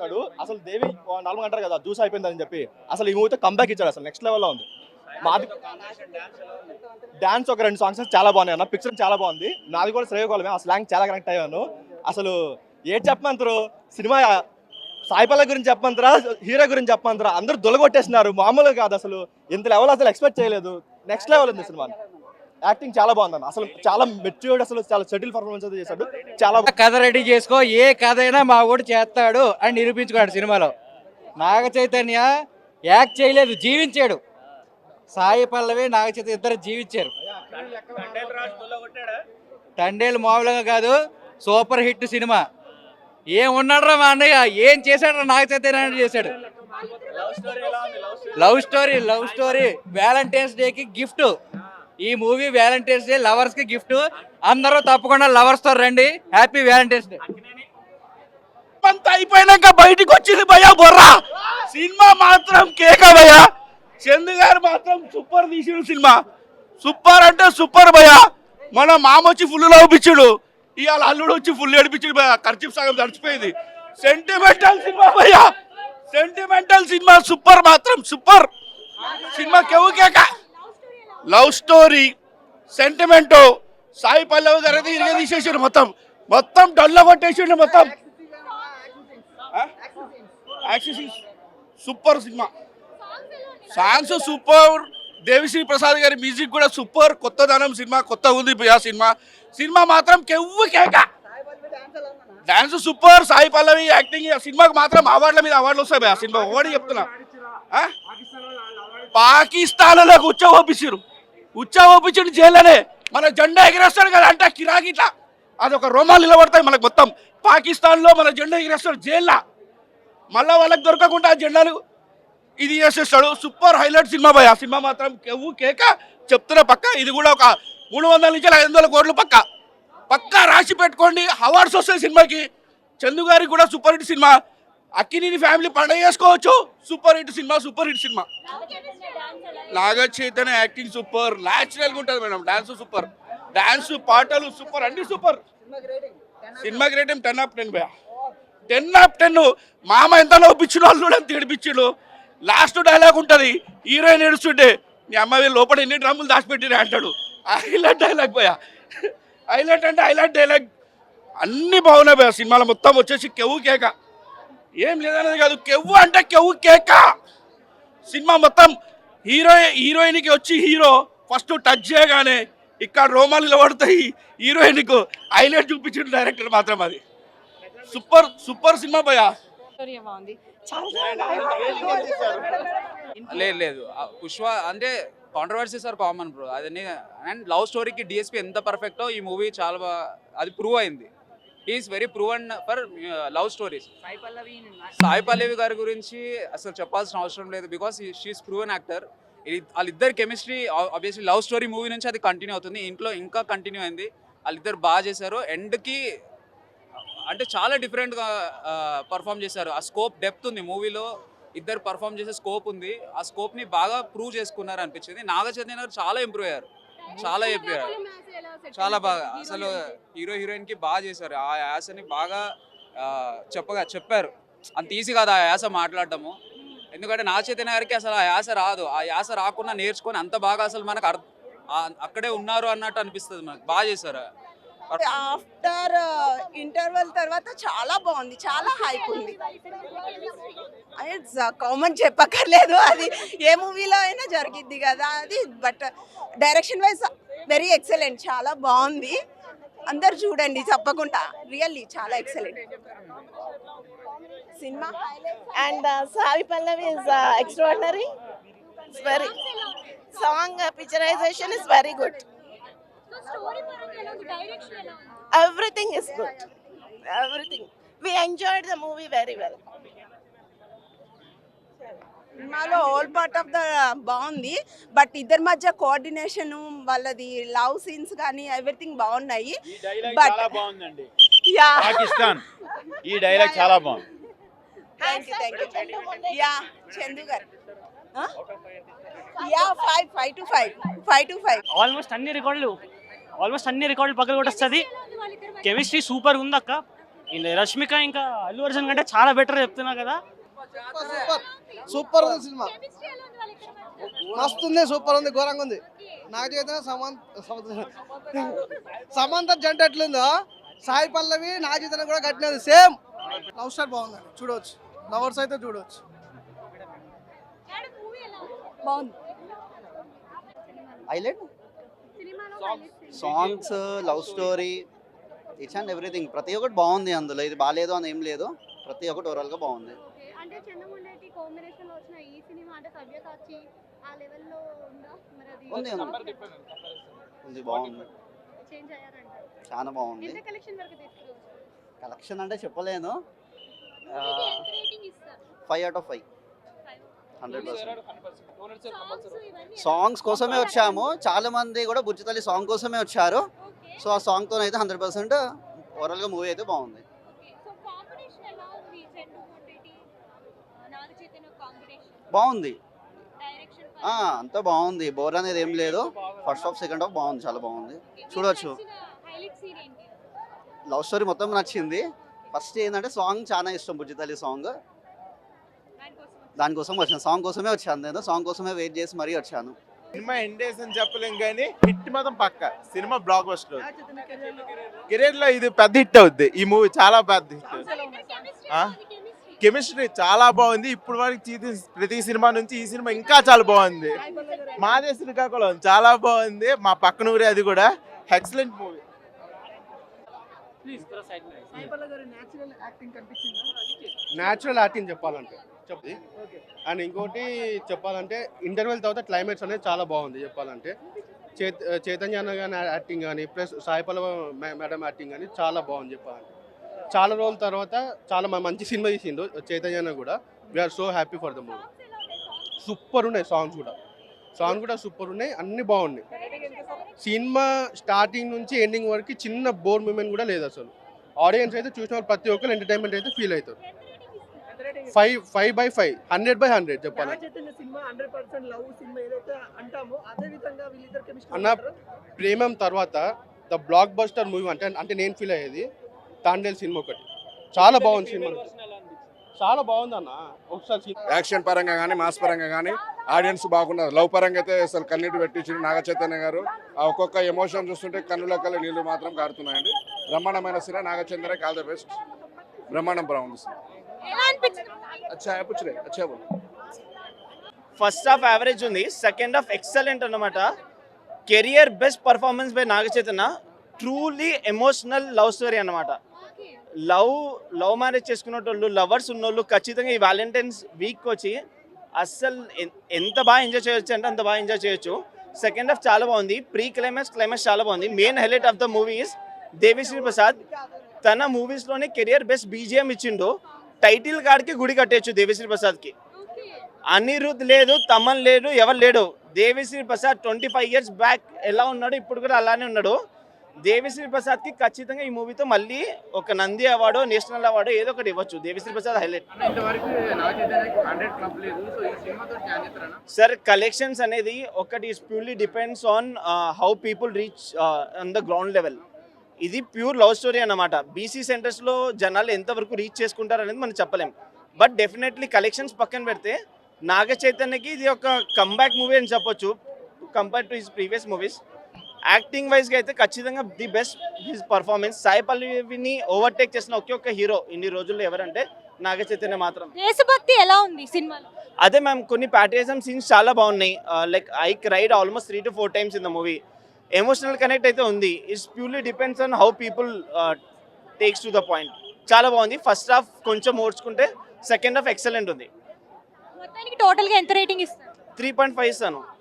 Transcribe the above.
చేశాడు. అసలు దేవి నార్మల్ అంటారు కదా జ్యూస్ అయిపోయిందని చెప్పి, అసలు ఈ మూవీతో కంబ్యాక్ ఇచ్చాడు. అసలు నెక్స్ట్ లెవెల్లో ఉంది. మాది డాన్స్ ఒక 2 సాంగ్స్ చాలా బాగున్నాయి అన్న. పిక్చర్ చాలా బాగుంది. నాది కూడా శ్రేయకోళమే. ఆ స్లాంగ్ చాలా కనెక్ట్ అయ్యాను. అసలు ఏం చెప్పమంటారు సినిమా, సాయి పల్లవి గురించి చెప్పమంటారా, హీరో గురించి చెప్పమంటారా, అందరూ దొలగొట్టేసినారు. మామూలుగా కాదు అసలు. ఇంత లెవెల్ అసలు ఎక్స్పెక్ట్ చేయలేదు. నెక్స్ట్ లెవెల్ ఉంది సినిమా. యాక్టింగ్ చాలా బాగుందన్న. అసలు చాలా మెచ్యూర్డ్, అసలు చాలా సెటిల్ పర్ఫార్మెన్స్ అయితే చేశాడు. చాలా కథ రెడీ చేసుకో, ఏ కథ అయినా మా ఊడు చేస్తాడు అని నిరూపించుకున్నాడు సినిమాలో. నాగ చైతన్య యాక్ట్ చేయలేదు, జీవించాడు. సాయి పల్లవి నాగ చైతన్య ఇద్దరు జీవించారు. తండేలు మామూలుగా కాదు, సూపర్ హిట్ సినిమా. ఏం ఉన్నాడు మా అన్నయ్య, ఏం చేశాడు నాగ చైతన్య చేశాడు. లవ్ స్టోరీ వ్యాలంటైన్స్ డేకి గిఫ్ట్. ఈ మూవీ వ్యాలంటైన్స్ డే లవర్స్ కి గిఫ్ట్. అందరూ తప్పకుండా లవర్స్ తో రండి. Happy Valentine's day. అంత అయిపోయినాక బయటికి వచ్చింది భయ్యా బొర్రా. సినిమా మాత్రం కేక భయ్యా. చందు గారు మాత్రం సూపర్ తీసిన సినిమా. సూపర్ అంటే సూపర్ భయ్యా. మన మామ వచ్చి ఫుల్ నవ్వుపిచ్చుడు, ఇవాళ అల్లుడు వచ్చి ఫుల్ ఏడిపించుడు భయ్యా. ఖర్చు సగం తడిచిపోయింది. సెంటిమెంటల్ సినిమా భయ్యా, సెంటిమెంటల్ సినిమా. సూపర్ మాత్రం సూపర్ సినిమా. కేవు కేక. Love story, sentiment. Sai Pallavi గారు అయితే ఇరిగే తీసేసాడు. మొత్తం డల్ల కొట్టేసాడు. మొత్తం super cinema. Songs super. Devi Sri Prasad గారి మ్యూజిక్ కూడా సూపర్. కొత్తదనం సినిమా, కొత్త ఉంది ఆ సినిమా మాత్రం కెవ్వు కేక. Dance super. Sai Pallavi acting. సినిమాకి మాత్రం అవార్డుల మీద అవార్డులు వస్తాయి ఆ సినిమా. ఓడి చెప్తున్నా, పాకిస్తాన్లో ఉచ్చోపించారు జైల్లోనే. మన జెండా ఎగిరేస్తాడు కదా అంటే కిరాకి ఇట్లా అదొక రోమాలు నిలబడతాయి మనకు. మొత్తం పాకిస్తాన్లో మన జెండా ఎగిరేస్తాడు జైల్లో. మళ్ళీ వాళ్ళకి దొరకకుండా ఆ జెండాలు ఇది చేసేస్తాడు. సూపర్ హైలైట్ సినిమా భయ్. ఆ సినిమా మాత్రం కెవ్వు కేక చెప్తున్నా. పక్క ఇది కూడా ఒక 300 నుంచి 500 కోట్లు పక్కా రాసి పెట్టుకోండి. అవార్డ్స్ వస్తాయి సినిమాకి. చందు గారికి కూడా super hit cinema. Akkineni family పండుగ చేసుకోవచ్చు. Super hit cinema. Naga Chaitanya acting super. న్యాచురల్గా ఉంటుంది మేడం. Dance super. డాన్స్ పాటలు సూపర్, అన్ని సూపర్. సినిమాకి రేటింగ్ 10/10 భయ. 10/10. మామ ఎంత నవ్వుపించిన వాళ్ళు కూడా తిడిపించిండు. లాస్ట్ డైలాగ్ ఉంటుంది, హీరోయిన్ ఏడుస్తుంటే నీ అమ్మాయి లోపల ఎన్ని డ్రమ్ములు దాచిపెట్టిరే అంటాడు. హైలైట్ డైలాగ్ భయ. హైలైట్ అంటే హైలైట్ డైలాగ్. అన్ని బాగున్నాయి భయ. సినిమాలో మొత్తం వచ్చేసి కెవ్వు కేక. ఏం లేదనేది కాదు, కెవ్వు అంటే కెవ్వు కేక. సినిమా మొత్తం హీరోయిన్కి వచ్చి హీరో ఫస్ట్ టచ్ చేయగానే ఇక్కడ రోమాలు నిలబడతాయి. హీరోయిన్కు హైలైట్ చూపించిన డైరెక్టర్ మాత్రం. అది సూపర్ సినిమా భయ. లేదు పుష్ప అంటే కాంట్రవర్సీస్ ఆర్ కామన్ బ్రో. అదని అండ్ లవ్ స్టోరీకి డిఎస్పీ ఎంత పర్ఫెక్టో ఈ మూవీ చాలా బాగా అది ప్రూవ్ అయింది. Is very proven for love stories. Sai Pallavi గారి గురించి అసలు చెప్పాల్సిన అవసరం లేదు. Because she is proven actor. వాళ్ళిద్దరు chemistry obviously love story movie నుంచి అది కంటిన్యూ అవుతుంది. ఇంట్లో ఇంకా కంటిన్యూ అయింది. వాళ్ళిద్దరు బాగా చేశారు. ఎండ్కి అంటే చాలా డిఫరెంట్గా పర్ఫామ్ చేశారు. ఆ స్కోప్ డెప్త్ ఉంది మూవీలో. ఇద్దరు పర్ఫామ్ చేసే స్కోప్ ఉంది. ఆ స్కోప్ని బాగా ప్రూవ్ చేసుకున్నారు అనిపించింది. నాగ చైతన్య గారు చాలా ఇంప్రూవ్ అయ్యారు. చాలా బాగా అసలు హీరోయిన్కి బాగా చేశారు. ఆ యాసని బాగా చెప్పారు. అంత ఈజీ కాదు ఆ యాస మాట్లాడటము. ఎందుకంటే నాగ చైతన్య గారికి అసలు ఆ యాస రాదు. ఆ యాస రాకుండా నేర్చుకొని అంత బాగా అసలు మనకు అక్కడే ఉన్నారు అన్నట్టు అనిపిస్తుంది మనకు. బాగా చేశారు. ఆఫ్టర్ ఇంటర్వెల్ తర్వాత చాలా బాగుంది. చాలా హైప్ ఉంది. కామన్ చెప్పక్కర్లేదు, అది ఏ మూవీలో అయినా జరిగిద్ది కదా అది. But direction wise very excellent. చాలా బాగుంది. అందరు చూడండి తప్పకుండా. రియల్లీ చాలా excellent cinema. And Sai Pallavi is extraordinary. Its very song picturization is very good. Everything is good. Everything. We enjoyed the movie very well. సినిమాలో ఆల్ పార్ట్ ఆఫ్ ద బాగుంది. But ఇద్దరి మధ్య కోఆర్డినేషన్, వాళ్ళది లవ్ సీన్స్ కానీ everything బాగున్నాయి. But Pakistan ఈ dialogue చాలా బాగుంది. Thank you. యా చందు గారు 5 to 5. ఆల్మోస్ట్ అన్ని రికార్డులు పక్కన కూడా వస్తుంది. కెమిస్ట్రీ సూపర్ ఉంది అక్క. రష్మిక ఇంకా అల్లు అర్జున్ కంటే చాలా బెటర్ చెప్తున్నా కదా. సూపర్ ఉంది సినిమా, మస్తు ఉంది, సూపర్ ఉంది, ఘోరంగా ఉంది. నాకు చేత సమంత జంట ఎట్లుందో సాయి పల్లవి నా చేతన కూడా కట్టినది సేమ్. లవ్ స్టార్ బాగుందండి, చూడవచ్చు, లవర్స్ అయితే చూడవచ్చు. బాగుంది. Highlight songs, love story, each and everything ప్రతి ఒక్కటి బాగుంది అందులో. ఇది బాగాలేదు అని ఏం లేదు, ప్రతి ఒక్కటి ఓవరాల్గా బాగుంది. అంటే చంద్రముండేటి కాంబినేషన్ లో వచ్చిన ఈ సినిమా అంటే సవ్యసాచి ఆ లెవెల్లో ఉందా మరి? అది ఉంది ఉంది బాగుంది, చేంజ్ అయ్యారంటారు. చాలా బాగుంది. ఎంత కలెక్షన్ వరకు తీసుకురావచ్చు? కలెక్షన్ అంటే చెప్పలేను, మూవీకి ఎంత రేటింగ్ ఇస్తారు? 5 out of 5, 100%. సాంగ్స్ ఇవన్నీ సాంగ్స్ కోసమే వచ్చాము, చాలా మంది కూడా బుజ్జితల్లి సాంగ్ కోసమే వచ్చారు. ఓకే. సో ఆ సాంగ్తో అయితే 100% ఓవరాల్గా మూవీ అయితే బాగుంది. ఓకే. సో కాంబినేషన్ ఎలా ఉంది? చంద్రముండేటి నాగ చైతన్య కాంబినేషన్, బాగుంది, డైరెక్షన్ అంతా బాగుంది, బోర్ అనేది ఏం లేదు. ఫస్ట్ హాఫ్ సెకండ్ హాఫ్ బాగుంది, చాలా బాగుంది, చూడొచ్చు. హైలైట్ సీన్ ఏంటి? లవ్ స్టోరీ మొత్తం నచ్చింది. ఫస్ట్ ఏంటంటే సాంగ్ చాలా ఇష్టం, బుజ్జితల్లి సాంగ్, దానికోసం వచ్చాను, సాంగ్ కోసమే వచ్చాను. నేను సాంగ్ కోసమే వెయిట్ చేసి మరీ వచ్చాను. సినిమా ఎండేస్ అని చెప్పలేం కానీ హిట్ మాత్రం పక్క. సినిమా బ్లాక్ బస్టర్, కెరీర్ లో ఇది పెద్ద హిట్ అవుద్ది. ఈ మూవీ చాలా పెద్ద హిట్. కెమిస్ట్రీ చాలా బాగుంది. ఇప్పుడు వరకు తీసిన ప్రతి సినిమా నుంచి ఈ సినిమా ఇంకా చాలా బాగుంది. మాదే శ్రీకాకుళం చాలా బాగుంది, మా పక్కన ఊరే, అది కూడా ఎక్సలెంట్ మూవీ. న్యాచురల్ యాక్టింగ్ చెప్పాలంటే చెప్పి అండ్ ఇంకోటి చెప్పాలంటే ఇంటర్వెల్ తర్వాత క్లైమాక్స్ అనేది చాలా బాగుంది చెప్పాలంటే. చైతన్య అన్న కానీ యాక్టింగ్ కానీ plus Sai Pallavi madam acting కానీ చాలా బాగుంది చెప్పాలంటే. చాలా రోజుల తర్వాత చాలా మంచి సినిమా తీసిండు చైతన్య అన్న కూడా. We're so happy for the movie. Super ఉన్నాయి సాంగ్స్ కూడా సూపర్ ఉన్నాయి, అన్ని బాగున్నాయి. సినిమా స్టార్టింగ్ నుంచి ఎండింగ్ వరకు చిన్న బోర్ మూమెంట్ కూడా లేదు అసలు. ఆడియన్స్ అయితే చూసిన వాళ్ళు ప్రతి ఒక్కరు ఎంటర్టైన్మెంట్ అయితే ఫీల్ అవుతారు. 5/5, 100/100 చెప్పాలి అన్న. ప్రేమం తర్వాత ద బ్లాక్ బస్టర్ మూవీ అంటే నేను ఫీల్ అయ్యేది తాండేల్ సినిమా ఒకటి. చాలా బాగుంది సినిమా, చాలా బాగుంది అన్న. ఒకసారి యాక్షన్ పరంగా కానీ మాస్ పరంగా కానీ ఆడియన్స్ బాగున్నారు. లవ్ పరంగా అయితే అసలు కన్నీటి పెట్టించింది నాగ చైతన్య గారు. ఆ ఒక్కొక్క ఎమోషన్ చూస్తుంటే కన్నుల కళ్ళ నీళ్లు మాత్రం కారుతున్నాయండి. బ్రహ్మాండమైన సినిమా, నాగ చైతన్యకి ఆల్ ద బెస్ట్. బ్రహ్మాండం బాగుంది. ఎలా అనిపించింది? అచ్చా ఫస్ట్ హాఫ్ యావరేజ్ ఉంది, సెకండ్ హాఫ్ ఎక్సలెంట్ అన్నమాట. Career best performance by Naga Chaitanya. Truly emotional love story అన్నమాట. లవ్ మ్యారేజ్ చేసుకున్నోళ్ళు, లవర్స్ ఉన్నోళ్ళు ఖచ్చితంగా ఈ వ్యాలంటైన్స్ వీక్ వచ్చి అస్సలు ఎంత బాగా ఎంజాయ్ చేయొచ్చు అంటే అంత బాగా ఎంజాయ్ చేయొచ్చు. సెకండ్ హాఫ్ చాలా బాగుంది, క్లైమాక్స్ చాలా బాగుంది. Main highlight of the movie is Devi Sri Prasad. తన మూవీస్లోనే కెరియర్ బెస్ట్ బీజిఎం ఇచ్చిండు. టైటిల్ కార్డ్కి గుడి కట్టేయచ్చు దేవిశ్రీ ప్రసాద్కి. అనిరుద్ లేదు, తమన్ లేడు, ఎవరు లేడు. దేవిశ్రీ ప్రసాద్ 25 years బ్యాక్ ఎలా ఉన్నాడు ఇప్పుడు కూడా అలానే ఉన్నాడు. దేవిశ్రీ ప్రసాద్కి ఖచ్చితంగా ఈ మూవీతో మళ్ళీ ఒక నంది అవార్డు, నేషనల్ అవార్డు ఏదో ఒకటి ఇవ్వచ్చు. Devi Sri Prasad highlight. Sir collections అనేది ఒకటి purely depends on how people reach on the ground level. ఇది ప్యూర్ లవ్ స్టోరీ అన్నమాట. బీసీ సెంటర్స్లో జనాలు ఎంతవరకు రీచ్ చేసుకుంటారు అనేది మనం చెప్పలేం. బట్ డెఫినెట్లీ కలెక్షన్స్ పక్కన పెడితే నాగ చైతన్యకి ఇది ఒక కంబ్యాక్ మూవీ అని చెప్పొచ్చు compare to his previous movies. Acting వైజ్గా అయితే ఖచ్చితంగా the best his performance. Sai పల్లవిని ఓవర్టేక్ చేసిన ఒకే హీరో ఇన్ని రోజుల్లో ఎవరంటే నాగ చైతన్య మాత్రం. దేశభక్తి ఎలా ఉంది సినిమాలో? అదే మ్యామ్, కొన్ని ప్యాట్రియాటిజం సీన్స్ చాలా బాగున్నాయి. Like I cried almost 3 to 4 times in the movie. Emotional connect అయితే ఉంది. It's purely depends on how people takes to the point. చాలా బాగుంది. ఫస్ట్ హాఫ్ కొంచెం ఓడ్చుకుంటే సెకండ్ హాఫ్ ఎక్సలెంట్ ఉంది. మొత్తానికి టోటల్గా ఎంత రేటింగ్ ఇస్తారు? 3.5 ఇస్తాను.